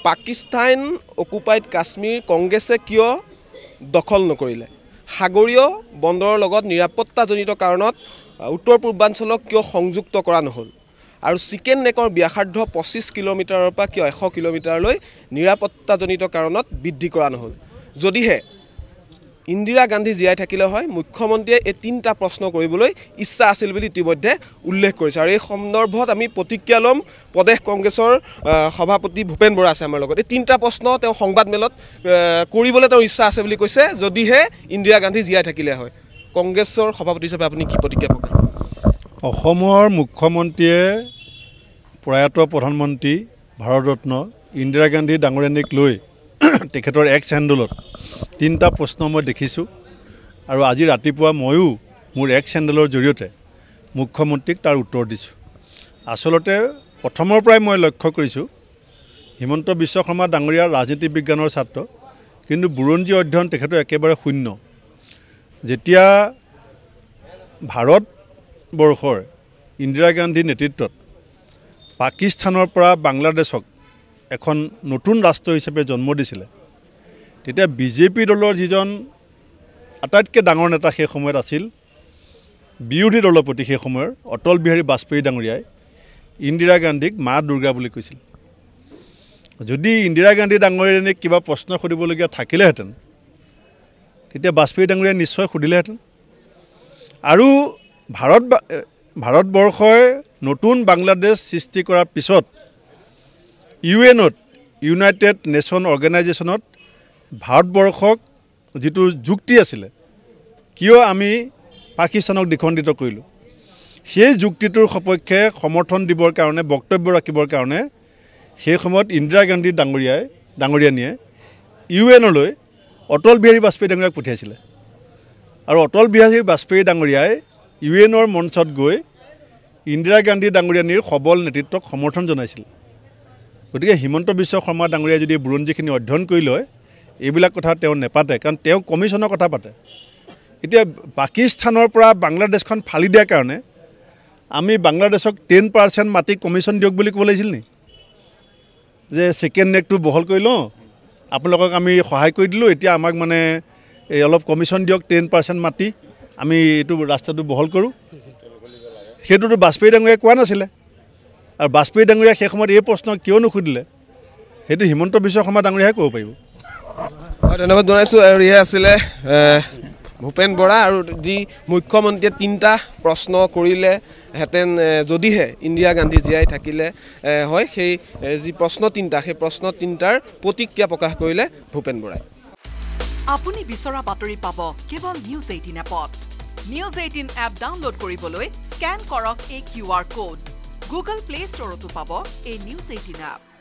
Pakistan occupied Kashmir কংগ্ৰেছে কিয় দখল নকৰিলে সাগৰীয় বন্দৰৰ লগত নিৰাপত্তাজনিত কাৰণত উত্তৰ পূৰ্বাঞ্চলক কিয় সংযুক্ত কৰা নহল আৰু চিকেন নেকৰ ব্যাসাৰ্ধ 25 কিলোমিটাৰৰ পৰা কিয় 100 কিলোমিটাৰলৈ নিৰাপত্তাজনিত কাৰণত বৃদ্ধি কৰা নহল যদিহে ইন্দিৰা গান্ধী জীয়াই থাকিলে হয় মুখ্যমন্ত্ৰীয়ে এই তিনটা প্ৰশ্ন কৰিবলৈ ইচ্ছা আছিল বুলি ইতিমধ্যে উল্লেখ কৰিছে আৰু এই সন্দৰ্ভত আমি প্ৰতিক্ৰিয়া লম প্ৰদেশ কংগ্ৰেছৰ সভাপতি ভূপেন বৰা আছে আমাৰ লগত এই তিনটা প্ৰশ্ন তেওঁ সংবাদ মেলত কৰিবলৈ তেওঁৰ ইচ্ছা আছে বুলি কৈছে যদিহে ইন্দিৰা গান্ধী জীয়াই থাকিলে হয় কংগ্ৰেছৰ সভাপতি হিচাপে আপুনি কি প্ৰতিক্ৰিয়া প্ৰকাশ অসমৰ মুখ্যমন্ত্ৰীয়ে প্ৰয়াত প্ৰধানমন্ত্ৰী ভাৰতৰত্ন ইন্দিৰা গান্ধী ডাঙৰীয়ানীক লৈ তেখেতৰ এক্স হেণ্ডলত তিনটা প্ৰশ্ন মই দেখিছোঁ আৰু আজি ৰাতিপুৱা ময়ো মোৰ এক্স হেণ্ডলৰ জৰিয়তে মুখ্যমন্ত্ৰীক তাৰ উত্তৰ দিছোঁ আচলতে প্ৰথমৰ পৰাই মই লক্ষ্য কৰিছোঁ হিমন্ত বিশ্ব শৰ্মা ডাঙৰীয়া ৰাজনীতি বিজ্ঞানৰ ছাত্ৰ কিন্তু বুৰঞ্জী অধ্যয়ন তেখেতৰ একেবাৰে শূন্য যেতিয়া ভাৰতবৰ্ষৰ ইন্দিৰা গান্ধীৰ নেতৃত্বত পাকিস্তানৰ পৰা বাংলাদেশক এখন নতুন ৰাষ্ট্ৰ হিচাপে জন্ম দিছিলে তেতিয়া বিজেপি দলৰ যিজন আটাইতকৈ ডাঙৰ নেতা সেই সময়ত আছিল বিৰোধী দলৰ প্ৰতি সেই সময়ৰ অটল বিহাৰী বাজপেয়ী ডাঙৰীয়াই ইন্দিৰা গান্ধীক মা দুৰ্গা বুলি কৈছিল যদি ইন্দিৰা গান্ধী ডাঙৰীয়ানীক কিবা প্ৰশ্ন সুধিবলগীয়া থাকিলেহেঁতেন তেতিয়া বাজপেয়ী ডাঙৰীয়াই নিশ্চয় সুধিলেহেঁতেন আৰু ভাৰতবৰ্ষই নতুন বাংলাদেশ সৃষ্টি কৰাৰ পিছত ইউএনত ইউনাইটেড নেশ্যন অৰ্গেনাইজেশ্যনত ভাৰতবৰ্ষক যিটো যুক্তি আছিলে কিয় আমি পাকিস্তানক দ্বিখণ্ডিত কৰিলোঁ সেই যুক্তিটোৰ সপক্ষে সমৰ্থন দিবৰ কাৰণে বক্তব্য ৰাখিবৰ কাৰণে সেই সময়ত ইন্দিৰা গান্ধী ডাঙৰীয়ানীয়ে ইউএনলৈ অটল বিহাৰী বাজপেয়ী ডাঙৰীয়াক পঠিয়াইছিলে আৰু অটল বিহাৰী বাজপেয়ী ডাঙৰীয়াই ইউএনৰ মঞ্চত গৈ ইন্দিৰা গান্ধী ডাঙৰীয়ানীৰ সবল নেতৃত্বক সমৰ্থন জনাইছিল গতিকে হিমন্ত বিশ্ব শৰ্মা ডাঙৰীয়াই যদি বুৰঞ্জীখিনি অধ্যয়ন কৰি লয় এইবিলাক কথা তেওঁ নেপাতে কাৰণ তেওঁ কমিশ্যনৰ কথা পাতে এতিয়া পাকিস্তানৰ পৰা বাংলাদেশখন ফালি দিয়াৰ কাৰণে আমি বাংলাদেশক 10% মাটি কমিশ্যন দিয়ক বুলি ক'ব লাগিছিল নি যে ছেকেণ্ড নেকটো বহল কৰি লওঁ আপোনালোকক আমি সহায় কৰি দিলোঁ এতিয়া আমাক মানে এই অলপ কমিশ্যন দিয়ক 10% মাটি আমি এইটো ৰাস্তাটো বহল কৰোঁ সেইটোতো বাজপেয়ী ডাঙৰীয়াই কোৱা নাছিলে আৰু বাজপেয়ী ডাঙৰীয়াই সেই সময়ত এই প্ৰশ্ন কিয় নুসুধিলে সেইটো হিমন্ত বিশ্ব শৰ্মা ডাঙৰীয়াই ক'ব পাৰিব ধন্যবাদ জনাইছোঁ আৰু এয়া আছিলে ভূপেন বৰা আৰু যি মুখ্যমন্ত্ৰীয়ে তিনিটা প্ৰশ্ন কৰিলেহেঁতেন যদিহে ইন্দিৰা গান্ধী জীয়াই থাকিলে হয় সেই যি প্ৰশ্ন তিনিটা সেই প্ৰশ্ন তিনিটাৰ প্ৰতিক্ৰিয়া প্ৰকাশ কৰিলে ভূপেন বৰাই আপুনি বিচৰা বাতৰি পাব কেৱল নিউজ 18 এপত নিউজ 18 এপ ডাউনলোড কৰিবলৈ স্কেন কৰক এই QR কোড গুগল প্লে ষ্টৰতো পাব এই নিউজ 18 এপ